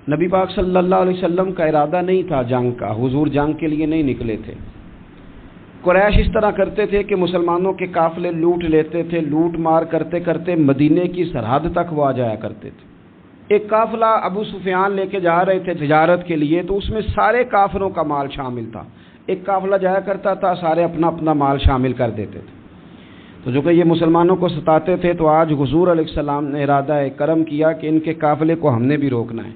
نبی پاک صلی اللہ علیہ وسلم کا ارادہ نہیں تھا جنگ کا، حضور جنگ کے لیے نہیں نکلے تھے۔ قریش اس طرح کرتے تھے کہ مسلمانوں کے قافلے لوٹ لیتے تھے، لوٹ مار کرتے کرتے مدینے کی سرحد تک وہ آ جایا کرتے تھے۔ ایک قافلہ ابو سفیان لے کے جا رہے تھے تجارت کے لیے، تو اس میں سارے کافروں کا مال شامل تھا۔ ایک قافلہ جایا کرتا تھا، سارے اپنا اپنا مال شامل کر دیتے تھے۔ تو جو کہ یہ مسلمانوں کو ستاتے تھے، تو آج حضور علیہ السلام نے ارادہ کرم کیا کہ ان کے قافلے کو ہم نے بھی روکنا ہے،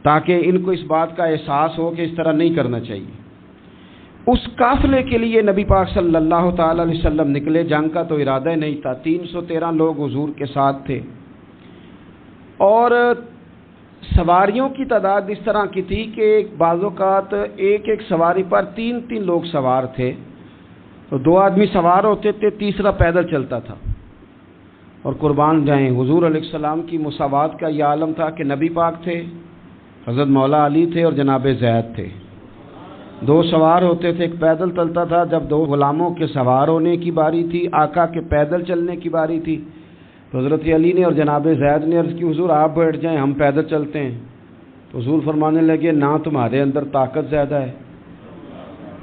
تاکہ ان کو اس بات کا احساس ہو کہ اس طرح نہیں کرنا چاہیے۔ اس قافلے کے لیے نبی پاک صلی اللہ تعالی علیہ وسلم نکلے، جنگ کا تو ارادہ ہی نہیں تھا۔ 313 لوگ حضور کے ساتھ تھے، اور سواریوں کی تعداد اس طرح کی تھی کہ بعض اوقات ایک ایک سواری پر 3 لوگ سوار تھے، تو 2 آدمی سوار ہوتے تھے، تیسرا پیدل چلتا تھا۔ اور قربان جائیں، حضور علیہ السلام کی مساوات کا یہ عالم تھا کہ نبی پاک تھے، حضرت مولا علی تھے اور جناب زید تھے۔ 2 سوار ہوتے تھے، ایک پیدل چلتا تھا۔ جب 2 غلاموں کے سوار ہونے کی باری تھی، آقا کے پیدل چلنے کی باری تھی، تو حضرت علی نے اور جناب زید نے عرض کی حضور آپ بیٹھ جائیں، ہم پیدل چلتے ہیں۔ تو حضور فرمانے لگے نہ تمہارے اندر طاقت زیادہ ہے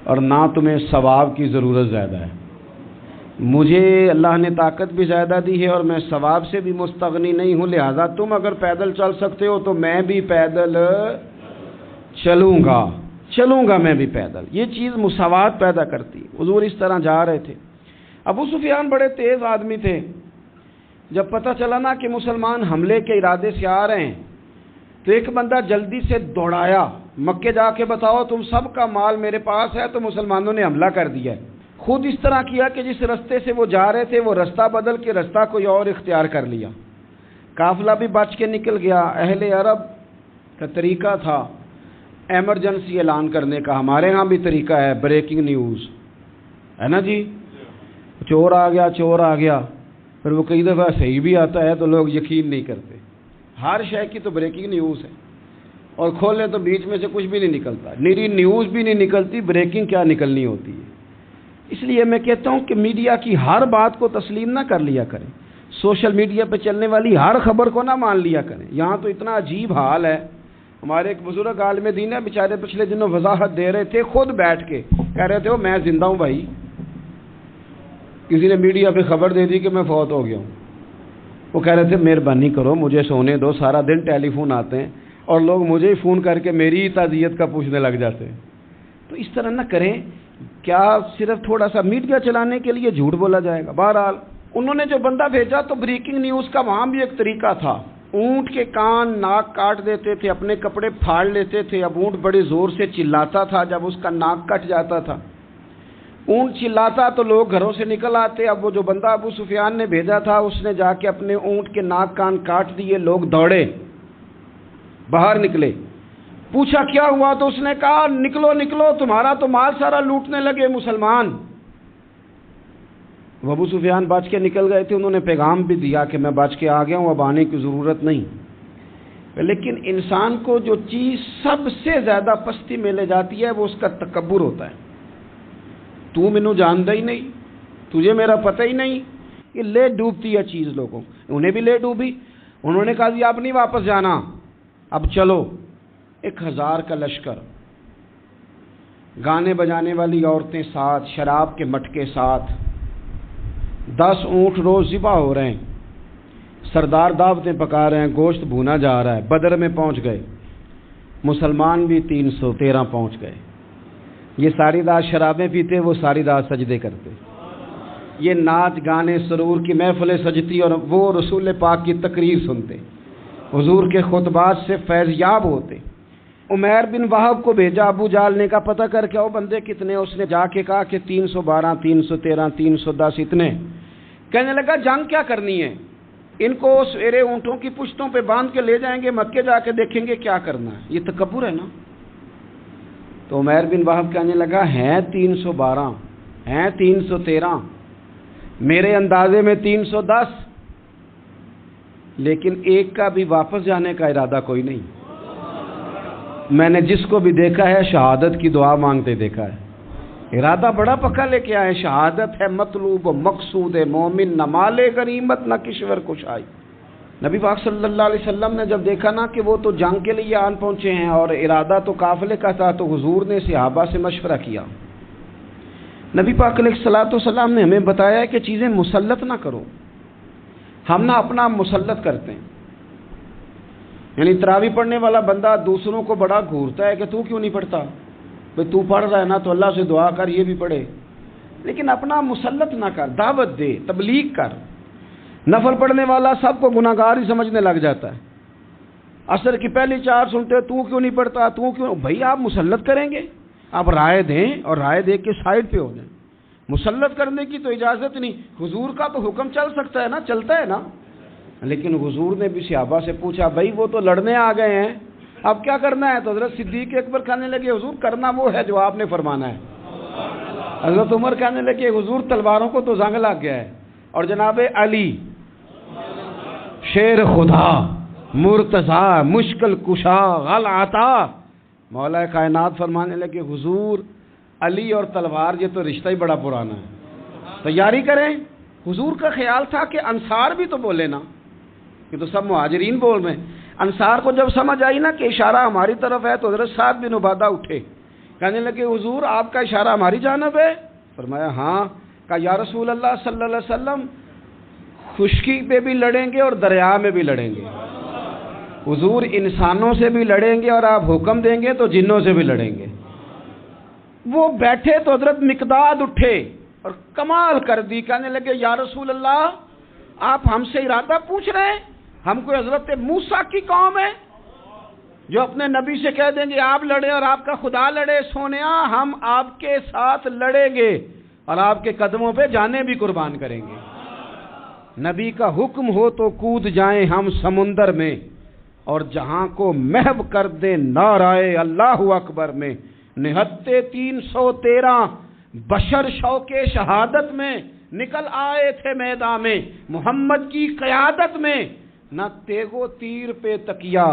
اور نہ تمہیں ثواب کی ضرورت زیادہ ہے، مجھے اللہ نے طاقت بھی زیادہ دی ہے اور میں ثواب سے بھی مستغنی نہیں ہوں، لہذا تم اگر پیدل چل سکتے ہو تو میں بھی پیدل چلوں گا میں بھی پیدل۔ یہ چیز مساوات پیدا کرتی۔ حضور اس طرح جا رہے تھے۔ ابو سفیان بڑے تیز آدمی تھے، جب پتہ چلا نا کہ مسلمان حملے کے ارادے سے آ رہے ہیں، تو ایک بندہ جلدی سے دوڑایا، مکے جا کے بتاؤ تم سب کا مال میرے پاس ہے، تو مسلمانوں نے حملہ کر دیا ہے۔ خود اس طرح کیا کہ جس رستے سے وہ جا رہے تھے وہ رستہ بدل کے رستہ کوئی اور اختیار کر لیا، قافلہ بھی بچ کے نکل گیا۔ اہل عرب کا طریقہ تھا ایمرجنسی اعلان کرنے کا، ہمارے ہاں بھی طریقہ ہے بریکنگ نیوز، ہے نا جی، چور آ گیا، پھر وہ کئی دفعہ صحیح بھی آتا ہے تو لوگ یقین نہیں کرتے۔ ہر شے کی تو بریکنگ نیوز ہے، اور کھولے تو بیچ میں سے کچھ بھی نہیں نکلتا، نیری نیوز بھی نہیں نکلتی، بریکنگ کیا نکلنی ہوتی ہے۔ اس لیے میں کہتا ہوں کہ میڈیا کی ہر بات کو تسلیم نہ کر لیا کریں، سوشل میڈیا پہ چلنے والی ہر خبر کو نہ مان لیا کریں۔ یہاں تو اتنا عجیب حال ہے، ہمارے ایک بزرگ عالم دین ہے، بیچارے پچھلے دنوں وضاحت دے رہے تھے، خود بیٹھ کے کہہ رہے تھے میں زندہ ہوں بھائی، کسی نے میڈیا پہ خبر دے دی کہ میں فوت ہو گیا ہوں، وہ کہہ رہے تھے مہربانی کرو مجھے سونے دو، سارا دن ٹیلی فون آتے ہیں اور لوگ مجھے ہی فون کر کے میری ہی تعزیت کا پوچھنے لگ جاتے ہیں۔ تو اس طرح نہ کریں، کیا صرف تھوڑا سا میڈیا چلانے کے لیے جھوٹ بولا جائے گا؟ بہرحال انہوں نے جو بندہ بھیجا تو بریکنگ نیوز کا وہاں بھی ایک طریقہ تھا، اونٹ کے کان ناک کاٹ دیتے تھے، اپنے کپڑے پھاڑ لیتے تھے۔ اب اونٹ بڑے زور سے چلاتا تھا، جب اس کا ناک کٹ جاتا تھا، اونٹ چلاتا تو لوگ گھروں سے نکل آتے۔ اب وہ جو بندہ ابو سفیان نے بھیجا تھا اس نے جا کے اپنے اونٹ کے ناک کان کاٹ دیے، لوگ دوڑے باہر نکلے، پوچھا کیا ہوا تو اس نے کہا نکلو تمہارا تو مال سارا لوٹنے لگے مسلمان۔ وہ ابو سفیان بچ کے نکل گئے تھے، انہوں نے پیغام بھی دیا کہ میں بچ کے آ گیا ہوں، اب آنے کی ضرورت نہیں۔ لیکن انسان کو جو چیز سب سے زیادہ پستی میں لے جاتی ہے وہ اس کا تکبر ہوتا ہے۔ تو مینوں جاندا ہی نہیں، تجھے میرا پتہ ہی نہیں، یہ لے ڈوبتی ہے چیز لوگوں، انہیں بھی لے ڈوبی۔ انہوں نے کہا جی اب نہیں واپس جانا، اب چلو۔ 1000 کا لشکر، گانے بجانے والی عورتیں ساتھ، شراب کے مٹکے ساتھ، 10 اونٹ روز ذبح ہو رہے ہیں، سردار دعوتیں پکا رہے ہیں، گوشت بھونا جا رہا ہے۔ بدر میں پہنچ گئے، مسلمان بھی 313 پہنچ گئے۔ یہ ساری رات شرابیں پیتے، وہ ساری رات سجدے کرتے، یہ ناچ گانے سرور کی محفلیں سجتی اور وہ رسول پاک کی تقریر سنتے، حضور کے خطبات سے فیض یاب ہوتے۔ عمیر بن وہب کو بھیجا ابو جہل نے کہا پتہ کر کے آؤ بندے کتنے، اس نے جا کے کہا کہ 312 313 310 اتنے۔ کہنے لگا جنگ کیا کرنی ہے، ان کو سویرے اونٹوں کی پشتوں پہ باندھ کے لے جائیں گے، مکے جا کے دیکھیں گے کیا کرنا ہے، یہ تکبر ہے نا۔ تو عمیر بن وہب کہنے لگا ہیں 312 ہیں 313، میرے اندازے میں 310، لیکن ایک کا بھی واپس جانے کا ارادہ کوئی نہیں۔ میں نے جس کو بھی دیکھا ہے شہادت کی دعا مانگتے دیکھا ہے، ارادہ بڑا پکا لے کے آئے، شہادت ہے مطلوب و مقصود مومن، نہ مال غنیمت نہ کشور کشائی۔ نبی پاک صلی اللہ علیہ وسلم نے جب دیکھا نا کہ وہ تو جنگ کے لیے آن پہنچے ہیں اور ارادہ تو قافلے کا تھا، تو حضور نے صحابہ سے مشورہ کیا. نبی پاک علیہ الصلوۃ والسلام نے ہمیں بتایا ہے کہ چیزیں مسلط نہ کرو. ہم نہ اپنا مسلط کرتے ہیں، یعنی تراویح پڑھنے والا بندہ دوسروں کو بڑا گھورتا ہے کہ تو کیوں نہیں پڑھتا، بھئی تو پڑھ رہا ہے نا تو اللہ سے دعا کر یہ بھی پڑھے، لیکن اپنا مسلط نہ کر، دعوت دے، تبلیغ کر. نفل پڑھنے والا سب کو گناہ گار ہی سمجھنے لگ جاتا ہے. عصر کی پہلی 4 سنتے تو کیوں نہیں پڑھتا، تو کیوں؟ بھائی آپ مسلط کریں گے، آپ رائے دیں اور رائے دے کے سائڈ پہ ہو جائیں. مسلط کرنے کی تو اجازت نہیں. حضور کا تو حکم چل سکتا ہے نا، چلتا ہے نا. لیکن حضور نے بھی صحابہ سے پوچھا، بھائی وہ تو لڑنے آ گئے ہیں، اب کیا کرنا ہے؟ تو حضرت صدیق اکبر کہنے لگے، حضور کرنا وہ ہے جو آپ نے فرمانا ہے. حضرت عمر کہنے لگے، حضور تلواروں کو تو زنگ لگ گیا ہے. اور جناب علی شیر خدا، مرتضی، مشکل کشا، غل عطا، مولا کائنات فرمانے لگے، حضور علی اور تلوار یہ تو رشتہ ہی بڑا پرانا ہے، تیاری کریں. حضور کا خیال تھا کہ انصار بھی تو بولے نا، یہ تو سب مہاجرین بول رہے ہیں. انصار کو جب سمجھ آئی نا کہ اشارہ ہماری طرف ہے تو حضرت سعد بن عبادہ اٹھے، کہنے لگے، حضور آپ کا اشارہ ہماری جانب ہے؟ فرمایا ہاں. کہا یا رسول اللہ صلی اللہ علیہ وسلم، خشکی پہ بھی لڑیں گے اور دریا میں بھی لڑیں گے. حضور انسانوں سے بھی لڑیں گے اور آپ حکم دیں گے تو جنوں سے بھی لڑیں گے. وہ بیٹھے تو حضرت مقداد اٹھے اور کمال کر دی، کہنے لگے یا رسول اللہ آپ ہم سے ارادہ پوچھ رہے ہیں؟ ہم کوئی حضرت موسیٰ کی قوم ہے جو اپنے نبی سے کہہ دیں گے آپ لڑیں اور آپ کا خدا لڑے؟ سونیا ہم آپ کے ساتھ لڑیں گے اور آپ کے قدموں پہ جانیں بھی قربان کریں گے. نبی کا حکم ہو تو کود جائیں ہم سمندر میں اور جہاں کو محو کر دیں نعرہ اللہ اکبر میں. نہتے 313 بشر شوق شہادت میں نکل آئے تھے میدان میں محمد کی قیادت میں. نہ تیغ و تیر پہ تکیا،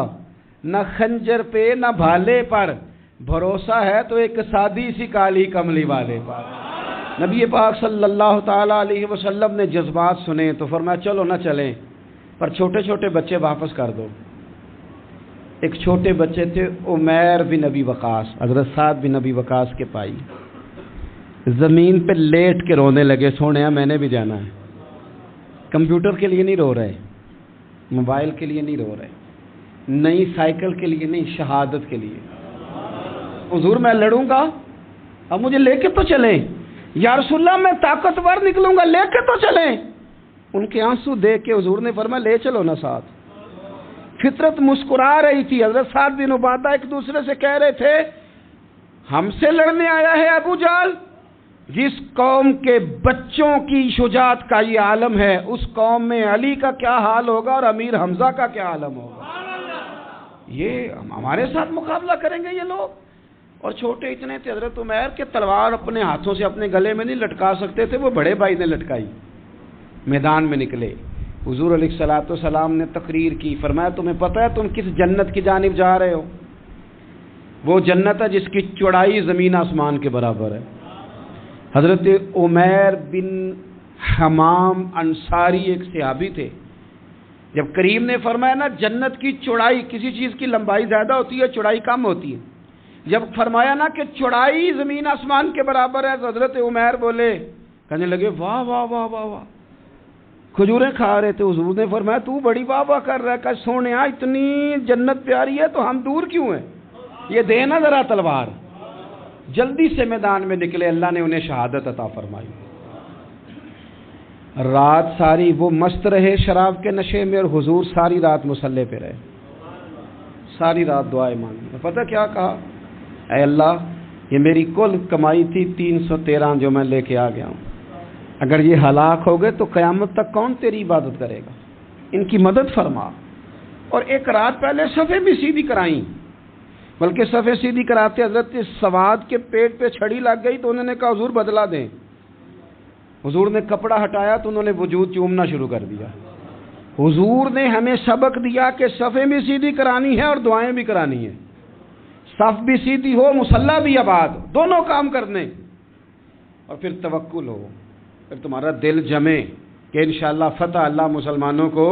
نہ خنجر پہ، نہ بھالے پر، بھروسہ ہے تو ایک سادی سی کالی کملی والے پر. نبی پاک صلی اللہ تعالیٰ علیہ وسلم نے جذبات سنے تو فرمایا چلو نہ چلیں، پر چھوٹے چھوٹے بچے واپس کر دو. ایک چھوٹے بچے تھے عمیر بن ابی وقاص، حضرت سعد بن ابی وقاص کے بھائی، زمین پہ لیٹ کے رونے لگے، سونے میں نے بھی جانا ہے. کمپیوٹر کے لیے نہیں رو رہے، موبائل کے لیے نہیں رو رہے، نئی سائیکل کے لیے نہیں، شہادت کے لیے. حضور میں لڑوں گا، اب مجھے لے کے تو چلیں. یا رسول اللہ میں طاقتور نکلوں گا، لے کے تو چلیں. ان کے آنسو دیکھ کے حضور نے فرمایا لے چلو نا ساتھ. فطرت مسکرا رہی تھی. حضرت سعد بن عبادہ ایک دوسرے سے کہہ رہے تھے ہم سے لڑنے آیا ہے ابو جہل، جس قوم کے بچوں کی شجاعت کا یہ عالم ہے اس قوم میں علی کا کیا حال ہوگا اور امیر حمزہ کا کیا عالم ہوگا. یہ ہمارے ساتھ مقابلہ کریں گے یہ لوگ. اور چھوٹے اتنے تھے حضرت عمیر کے تلوار اپنے ہاتھوں سے اپنے گلے میں نہیں لٹکا سکتے تھے، وہ بڑے بھائی نے لٹکائی. میدان میں نکلے، حضور علیہ الصلوۃ والسلام نے تقریر کی، فرمایا تمہیں پتہ ہے تم کس جنت کی جانب جا رہے ہو؟ وہ جنت ہے جس کی چوڑائی زمین آسمان کے برابر ہے. حضرت عمیر بن حمام انصاری ایک صحابی تھے. جب کریم نے فرمایا نا جنت کی چوڑائی، کسی چیز کی لمبائی زیادہ ہوتی ہے چوڑائی کم ہوتی ہے، جب فرمایا نا کہ چوڑائی زمین آسمان کے برابر ہے تو حضرت عمیر بولے، کہنے لگے واہ واہ واہ واہ واہ. کھجوریں کھا رہے تھے، حضور نے فرمایا تو بڑی واہ واہ کر رہا ہے. کہ سونیا اتنی جنت پیاری ہے تو ہم دور کیوں ہیں، یہ دینا ذرا تلوار. جلدی سے میدان میں نکلے، اللہ نے انہیں شہادت عطا فرمائی. رات ساری وہ مست رہے شراب کے نشے میں اور حضور ساری رات مصلی پہ رہے، ساری رات دعائیں مانگی. پتہ کیا کہا؟ اے اللہ یہ میری کل کمائی تھی 313 جو میں لے کے آ گیا ہوں، اگر یہ ہلاک ہو گئے تو قیامت تک کون تیری عبادت کرے گا، ان کی مدد فرما. اور ایک رات پہلے صفیں بھی سیدھی کرائیں، بلکہ صفیں سیدھی کراتے حضرت سواد کے پیٹ پہ چھڑی لگ گئی تو انہوں نے کہا حضور بدلا دیں. حضور نے کپڑا ہٹایا تو انہوں نے وجود چومنا شروع کر دیا. حضور نے ہمیں سبق دیا کہ صفیں بھی سیدھی کرانی ہے اور دعائیں بھی کرانی ہیں. صف بھی سیدھی ہو، مصلی بھی آباد، دونوں کام کرنے. اور پھر توکل ہو، پھر تمہارا دل جمے کہ انشاءاللہ فتح اللہ مسلمانوں کو.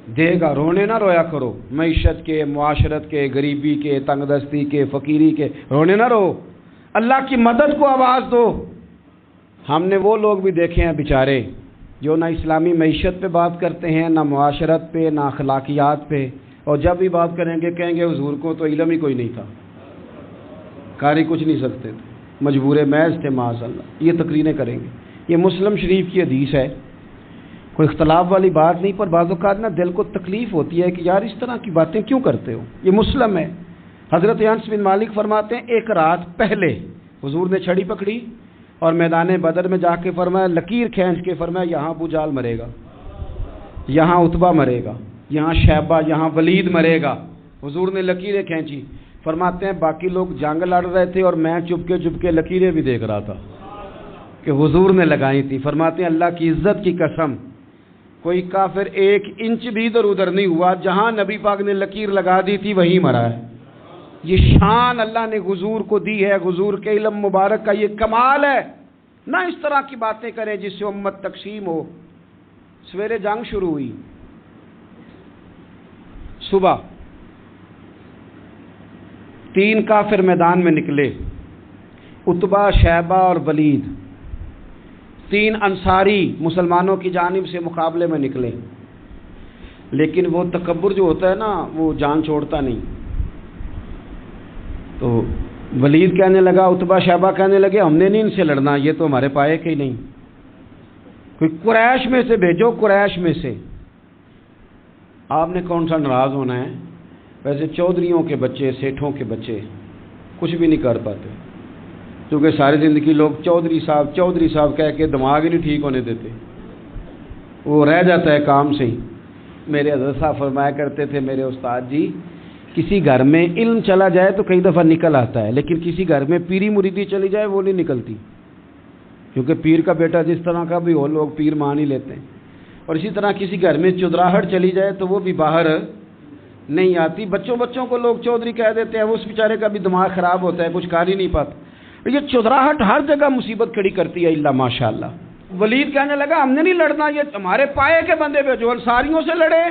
دے گا، رونے نہ رویا کرو، معیشت کے، معاشرت کے، غریبی کے، تنگ دستی کے، فقیری کے رونے نہ رو، اللہ کی مدد کو آواز دو۔ ہم نے وہ لوگ بھی دیکھے ہیں بیچارے جو نہ اسلامی معیشت پہ بات کرتے ہیں، نہ معاشرت پہ، نہ اخلاقیات پہ، اور جب بھی بات کریں گے کہیں گے حضور کو تو علم ہی کوئی نہیں تھا، قاری کچھ نہیں سکتے تھے، مجبور محض تھے معاذ اللہ، یہ تقریریں کریں گے۔ یہ مسلم شریف کی حدیث ہے، کوئی اختلاف والی بات نہیں، پر بعض اوقات نا دل کو تکلیف ہوتی ہے کہ یار اس طرح کی باتیں کیوں کرتے ہو، یہ مسلم ہے۔ حضرت انس بن مالک فرماتے ہیں ایک رات پہلے حضور نے چھڑی پکڑی اور میدان بدر میں جا کے فرمایا، لکیر کھینچ کے فرمایا یہاں ابو جہل مرے گا، یہاں عتبہ مرے گا، یہاں شیبہ، یہاں ولید مرے گا۔ حضور نے لکیریں کھینچی، فرماتے ہیں باقی لوگ جنگ لڑ رہے تھے اور میں چپ کے لکیریں بھی دیکھ رہا تھا کہ حضور نے لگائی تھی۔ فرماتے ہیں اللہ کی عزت کی قسم کوئی کافر ایک انچ بھی ادھر ادھر نہیں ہوا، جہاں نبی پاک نے لکیر لگا دی تھی وہیں مرا ہے۔ یہ شان اللہ نے حضور کو دی ہے، حضور کے علم مبارک کا یہ کمال ہے۔ نہ اس طرح کی باتیں کریں جس سے امت تقسیم ہو۔ سویرے جنگ شروع ہوئی، صبح 3 کافر میدان میں نکلے، عتبہ، شیبہ اور ولید، 3 انصاری مسلمانوں کی جانب سے مقابلے میں نکلے، لیکن وہ تکبر جو ہوتا ہے نا وہ جان چھوڑتا نہیں۔ تو ولید کہنے لگا، عتبہ شیبہ کہنے لگے ہم نے نہیں ان سے لڑنا، یہ تو ہمارے پائے کے ہی نہیں، کوئی قریش میں سے بھیجو، قریش میں سے۔ آپ نے کون سا ناراض ہونا ہے، ویسے چودھریوں کے بچے، سیٹھوں کے بچے کچھ بھی نہیں کر پاتے، کیونکہ ساری زندگی لوگ چودھری صاحب کہہ کے دماغ ہی نہیں ٹھیک ہونے دیتے، وہ رہ جاتا ہے کام سے ہی۔ میرے حضرت صاحب فرمایا کرتے تھے، میرے استاد جی، کسی گھر میں علم چلا جائے تو کئی دفعہ نکل آتا ہے، لیکن کسی گھر میں پیری مریدی چلی جائے وہ نہیں نکلتی، کیونکہ پیر کا بیٹا جس طرح کا بھی ہو لوگ پیر مان ہی لیتے ہیں۔ اور اسی طرح کسی گھر میں چودراہٹ چلی جائے تو وہ بھی باہر نہیں آتی۔ بچوں کو لوگ چودھری کہہ دیتے ہیں، اس بیچارے کا بھی دماغ خراب ہوتا ہے، کچھ کر ہی نہیں پاتا۔ یہ چودراہٹ ہر جگہ مصیبت کھڑی کرتی ہے، اللہ ماشاء اللہ۔ ولید کہنے لگا ہم نے نہیں لڑنا، یہ ہمارے پائے کے بندے پہ جو انصاریوں سے لڑے۔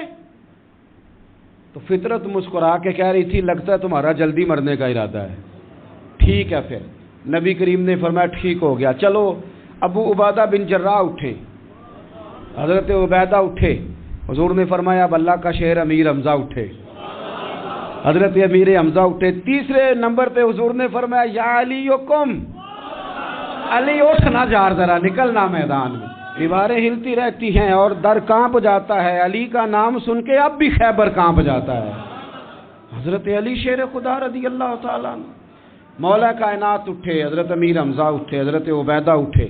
تو فطرت مسکرا کے کہہ رہی تھی لگتا ہے تمہارا جلدی مرنے کا ارادہ ہے، ٹھیک ہے۔ پھر نبی کریم نے فرمایا ٹھیک ہو گیا، چلو ابو عبیدہ بن جراح اٹھے، حضرت عبیدہ اٹھے، حضور نے فرمایا اب اللہ کا شہر امیر حمزہ اٹھے، حضرت امیر حمزہ اٹھے۔ تیسرے نمبر پہ حضور نے فرمایا یا علی یکم، علی اٹھنا جار ذرا نکلنا میدان میں۔ دیواریں ہلتی رہتی ہیں اور در کانپ جاتا ہے، علی کا نام سن کے اب بھی خیبر کانپ جاتا ہے۔ حضرت علی شیر خدا رضی اللہ تعالیٰ عنہ، مولا کائنات اٹھے، حضرت امیر حمزہ اٹھے، حضرت عبیدہ اٹھے،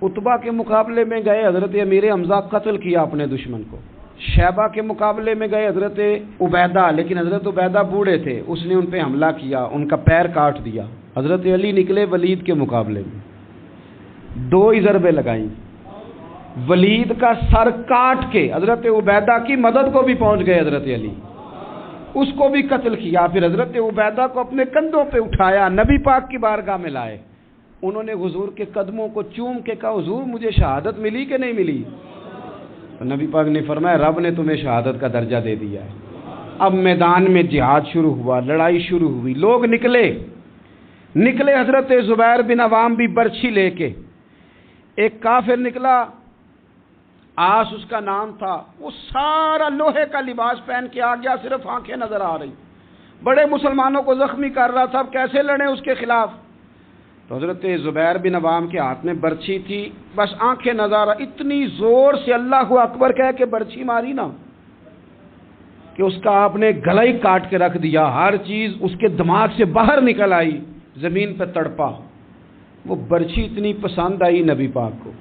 عتبہ کے مقابلے میں گئے، حضرت امیر حمزہ قتل کیا اپنے دشمن کو۔ شیبہ کے مقابلے میں گئے حضرت عبیدہ، لیکن حضرت عبیدہ بوڑھے تھے، اس نے ان پہ حملہ کیا، ان کا پیر کاٹ دیا۔ حضرت علی نکلے ولید کے مقابلے میں، 2 ہی ضربیں لگائیں، ولید کا سر کاٹ کے حضرت عبیدہ کی مدد کو بھی پہنچ گئے حضرت علی، اس کو بھی قتل کیا۔ پھر حضرت عبیدہ کو اپنے کندھوں پہ اٹھایا، نبی پاک کی بارگاہ میں لائے، انہوں نے حضور کے قدموں کو چوم کے کہا حضور مجھے شہادت ملی کہ نہیں ملی؟ تو نبی پاک نے فرمایا رب نے تمہیں شہادت کا درجہ دے دیا ہے۔ اب میدان میں جہاد شروع ہوا، لڑائی شروع ہوئی، لوگ نکلے۔ حضرت زبیر بن عوام بھی برچھی لے کے، ایک کافر نکلا، آس اس کا نام تھا، وہ سارا لوہے کا لباس پہن کے آ گیا، صرف آنکھیں نظر آ رہی، بڑے مسلمانوں کو زخمی کر رہا تھا، اب کیسے لڑیں اس کے خلاف؟ تو حضرت زبیر بن عوام کے ہاتھ میں برچھی تھی، بس آنکھیں نظر، اتنی زور سے اللہ اکبر کہہ کے برچھی ماری نا کہ اس کا آپ نے گلا ہی کاٹ کے رکھ دیا، ہر چیز اس کے دماغ سے باہر نکل آئی، زمین پہ تڑپا۔ وہ برچھی اتنی پسند آئی نبی پاک کو،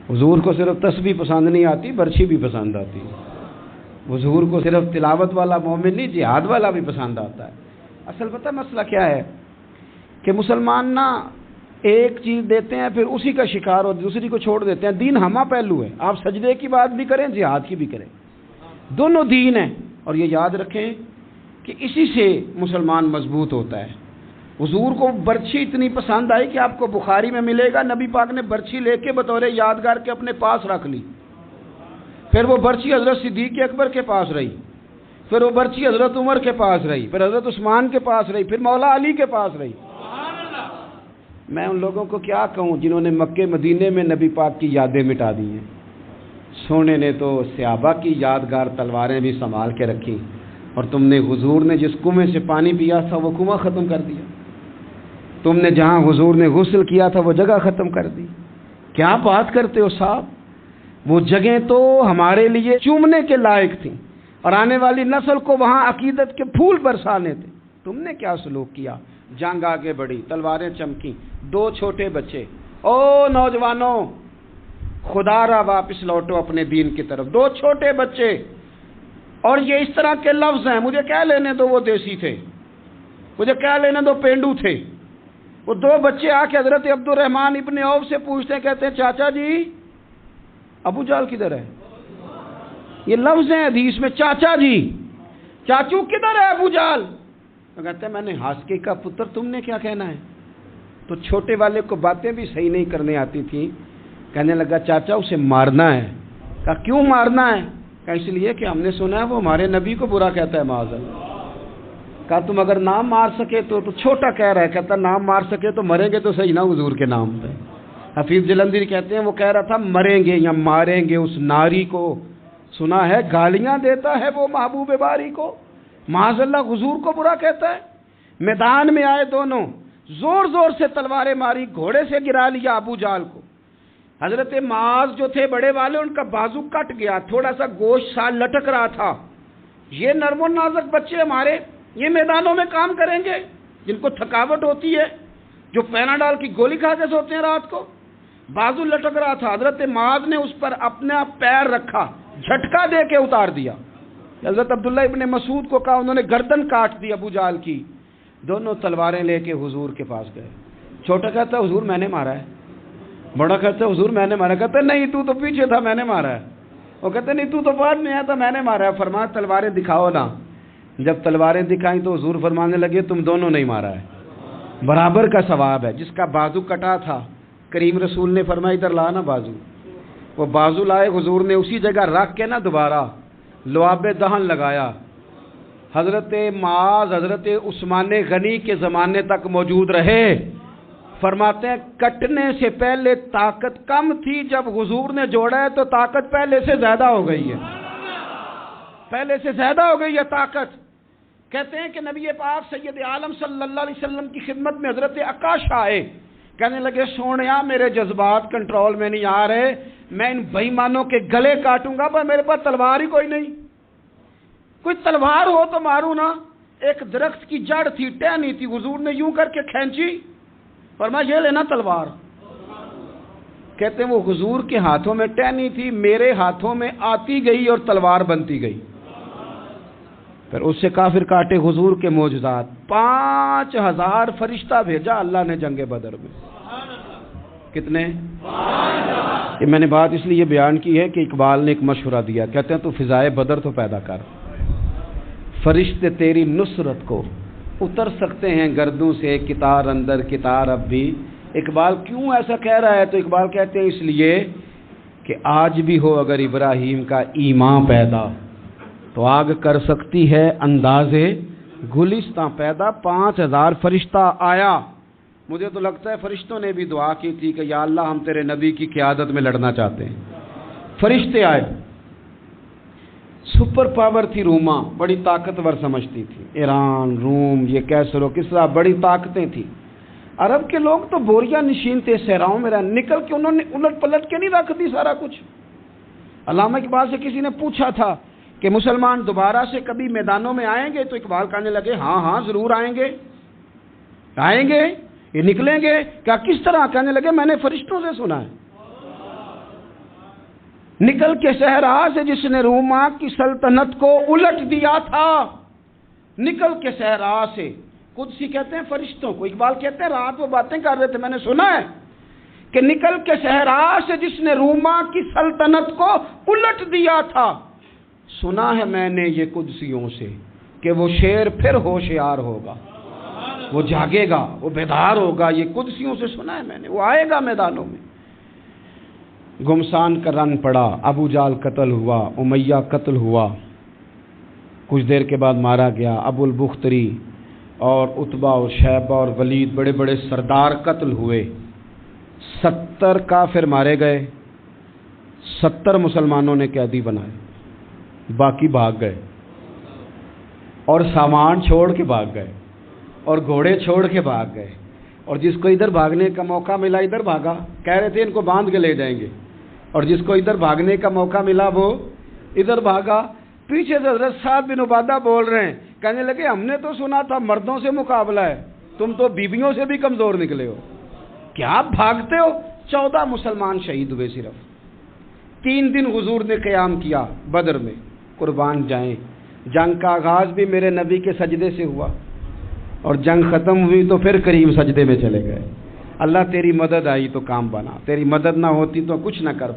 حضور کو صرف تسبیح پسند نہیں آتی، برچھی بھی پسند آتی، حضور کو صرف تلاوت والا مومن نہیں، جہاد والا بھی پسند آتا ہے۔ اصل پتہ مسئلہ کیا ہے کہ مسلمان نا ایک چیز دیتے ہیں پھر اسی کا شکار اور دوسری کو چھوڑ دیتے ہیں۔ دین ہمہ پہلو ہے، آپ سجدے کی بات بھی کریں، جہاد کی بھی کریں، دونوں دین ہیں، اور یہ یاد رکھیں کہ اسی سے مسلمان مضبوط ہوتا ہے۔ حضور کو برچھی اتنی پسند آئی کہ آپ کو بخاری میں ملے گا، نبی پاک نے برچھی لے کے بطور یادگار کے اپنے پاس رکھ لی، پھر وہ برچی حضرت صدیق اکبر کے پاس رہی، پھر وہ برچی حضرت عمر کے پاس رہی، پھر حضرت عثمان کے پاس رہی، پھر مولا علی کے پاس رہی۔ میں ان لوگوں کو کیا کہوں جنہوں نے مکے مدینے میں نبی پاک کی یادیں مٹا دی ہیں۔ سونے نے تو صحابہ کی یادگار تلواریں بھی سنبھال کے رکھی، اور تم نے حضور نے جس کنویں سے پانی پیا تھا وہ کنواں ختم کر دیا، تم نے جہاں حضور نے غسل کیا تھا وہ جگہ ختم کر دی۔ کیا بات کرتے ہو صاحب، وہ جگہیں تو ہمارے لیے چومنے کے لائق تھیں اور آنے والی نسل کو وہاں عقیدت کے پھول برسانے تھے، تم نے کیا سلوک کیا؟ جنگ آگے بڑھی، تلواریں چمکی، 2 چھوٹے بچے، او نوجوانوں خدا را واپس لوٹو اپنے دین کی طرف، 2 چھوٹے بچے، اور یہ اس طرح کے لفظ ہیں، مجھے کیا لینے دو وہ دیسی تھے، مجھے کیا لینے دو پینڈو تھے۔ وہ 2 بچے آ کے حضرت عبد الرحمن ابن عوف سے پوچھتے ہیں، کہتے ہیں چاچا جی ابو جہل کدھر ہے؟ یہ لفظ ہیں حدیث میں، چاچا جی، چاچو کدھر ہے ابو جہل؟ تو کہتے ہیں میں نے ہاسکے کا پتر، تم نے کیا کہنا ہے؟ تو چھوٹے والے کو باتیں بھی صحیح نہیں کرنے آتی تھی، کہنے لگا چاچا اسے مارنا ہے۔ کہا کیوں مارنا ہے؟ کہا اس لیے کہ ہم نے سنا ہے وہ ہمارے نبی کو برا کہتا ہے معاذ اللہ۔ کہا تم اگر نام مار سکے تو چھوٹا کہہ رہا ہے، کہتا نام مار سکے تو مریں گے تو صحیح نا حضور کے نام پہ۔ حفیظ جلندری کہتے ہیں وہ کہہ رہا تھا مریں گے یا ماریں گے اس ناری کو، سنا ہے گالیاں دیتا ہے وہ محبوب باری کو، معاذ اللہ حضور کو برا کہتا ہے۔ میدان میں آئے دونوں، زور زور سے تلواریں ماری، گھوڑے سے گرا لیا ابو جہل کو۔ حضرت معاذ جو تھے بڑے والے، ان کا بازو کٹ گیا، تھوڑا سا گوشت سا لٹک رہا تھا۔ یہ نرم و نازک بچے ہمارے، یہ میدانوں میں کام کریں گے؟ جن کو تھکاوٹ ہوتی ہے، جو پیناڈال کی گولی کھا کے سوتے ہیں رات کو، بازو لٹک رہا تھا۔ حضرت معاذ نے اس پر اپنا پیر رکھا، جھٹکا دے کے اتار دیا۔ حضرت عبداللہ ابن مسعود کو کہا، انہوں نے گردن کاٹ دی ابو جہل کی۔ دونوں تلواریں لے کے حضور کے پاس گئے۔ چھوٹا کہتا ہے حضور میں نے مارا ہے، بڑا کہتا ہے حضور میں نے مارا۔ کہتا ہے نہیں تو پیچھے تھا، میں نے مارا ہے۔ وہ کہتے نہیں تو بعد میں آیا تھا، میں نے مارا ہے۔ فرمایا تلواریں دکھاؤ نا۔ جب تلواریں دکھائیں تو حضور فرمانے لگے تم دونوں نہیں مارا ہے، برابر کا ثواب ہے۔ جس کا بازو کٹا تھا کریم رسول نے فرمایا ادھر لا نا بازو، وہ بازو لائے، حضور نے اسی جگہ رکھ کے نا دوبارہ لعاب دہن لگایا۔ حضرت معاذ حضرت عثمان غنی کے زمانے تک موجود رہے۔ فرماتے ہیں کٹنے سے پہلے طاقت کم تھی، جب حضور نے جوڑا ہے تو طاقت پہلے سے زیادہ ہو گئی ہے، پہلے سے زیادہ ہو گئی ہے طاقت۔ کہتے ہیں کہ نبی پاک سید عالم صلی اللہ علیہ وسلم کی خدمت میں حضرت عکاشہ آئے، کہنے لگے سونیا میرے جذبات کنٹرول میں نہیں آ رہے، میں ان بے ایمانوں کے گلے کاٹوں گا، پر میرے پاس تلوار ہی کوئی نہیں، کوئی تلوار ہو تو ماروں نا۔ ایک درخت کی جڑ تھی، ٹہنی تھی، حضور نے یوں کر کے کھینچی، فرمایا یہ لینا تلوار۔ کہتے ہیں وہ حضور کے ہاتھوں میں ٹہنی تھی، میرے ہاتھوں میں آتی گئی اور تلوار بنتی گئی۔ پھر اس سے کافر کاٹے حضور کے معجزات۔ 5000 فرشتہ بھیجا اللہ نے جنگ بدر میں۔ کتنے؟ یہ میں نے بات اس لیے بیان کی ہے کہ اقبال نے ایک مشورہ دیا، کہتے ہیں تو فضائے بدر تو پیدا کر، فرشتے تیری نصرت کو اتر سکتے ہیں گردوں سے، کتار اندر کتار اب بھی۔ اقبال کیوں ایسا کہہ رہا ہے؟ تو اقبال کہتے ہیں اس لیے کہ آج بھی ہو اگر ابراہیم کا ایمان پیدا تو آگ کر سکتی ہے انداز گلستاں پیدا۔ 5000 فرشتہ آیا۔ مجھے تو لگتا ہے فرشتوں نے بھی دعا کی تھی کہ یا اللہ ہم تیرے نبی کی قیادت میں لڑنا چاہتے ہیں۔ فرشتے آئے، سپر پاور تھی روما، بڑی طاقتور سمجھتی تھی، ایران، روم، یہ کیسر و کسرا، بڑی طاقتیں تھی۔ عرب کے لوگ تو بوریا نشین تھے، صحراؤں میں نکل کے انہوں نے الٹ پلٹ کے نہیں رکھ دی سارا کچھ۔ علامہ اقبال سے کسی نے پوچھا تھا کہ مسلمان دوبارہ سے کبھی میدانوں میں آئیں گے؟ تو اقبال کہنے لگے ہاں ہاں ضرور آئیں گے، آئیں گے، یہ نکلیں گے۔ کیا کس طرح؟ کہنے لگے میں نے فرشتوں سے سنا ہے، نکل کے صحرا سے جس نے روما کی سلطنت کو الٹ دیا تھا، نکل کے صحرا سے، قدسی کہتے ہیں فرشتوں کو، اقبال کہتے ہیں رات وہ باتیں کر رہے تھے میں نے سنا ہے کہ نکل کے صحرا سے جس نے روما کی سلطنت کو الٹ دیا تھا، سنا ہے میں نے یہ قدسیوں سے کہ وہ شیر پھر ہوشیار ہوگا، وہ جاگے گا، وہ بیدار ہوگا، یہ قدسیوں سے سنا ہے میں نے، وہ آئے گا میدانوں میں۔ گھمسان کا رن پڑا، ابو جال قتل ہوا، امیہ قتل ہوا، کچھ دیر کے بعد مارا گیا، ابو البختری اور عتبہ اور شیبہ اور ولید بڑے بڑے سردار قتل ہوئے، 70 کافر مارے گئے، 70 مسلمانوں نے قیدی بنائے، باقی بھاگ گئے اور سامان چھوڑ کے بھاگ گئے اور گھوڑے چھوڑ کے بھاگ گئے، اور جس کو ادھر بھاگنے کا موقع ملا ادھر بھاگا، کہہ رہے تھے ان کو باندھ کے لے جائیں گے، اور جس کو ادھر بھاگنے کا موقع ملا وہ ادھر بھاگا۔ پیچھے سے حضرت سعد بن عبادہ بول رہے ہیں، کہنے لگے ہم نے تو سنا تھا مردوں سے مقابلہ ہے، تم تو بیویوں سے بھی کمزور نکلے ہو، کیا بھاگتے ہو؟ 14 مسلمان شہید ہوئے صرف۔ 3 دن حضور نے قیام کیا بدر میں، قربان جائیں۔ جنگ کا آغاز بھی میرے نبی کے سجدے سے ہوا، اور جنگ ختم ہوئی تو پھر کریم سجدے میں چلے گئے۔ اللہ تیری مدد آئی تو کام بنا، تیری مدد نہ ہوتی تو کچھ نہ کر پا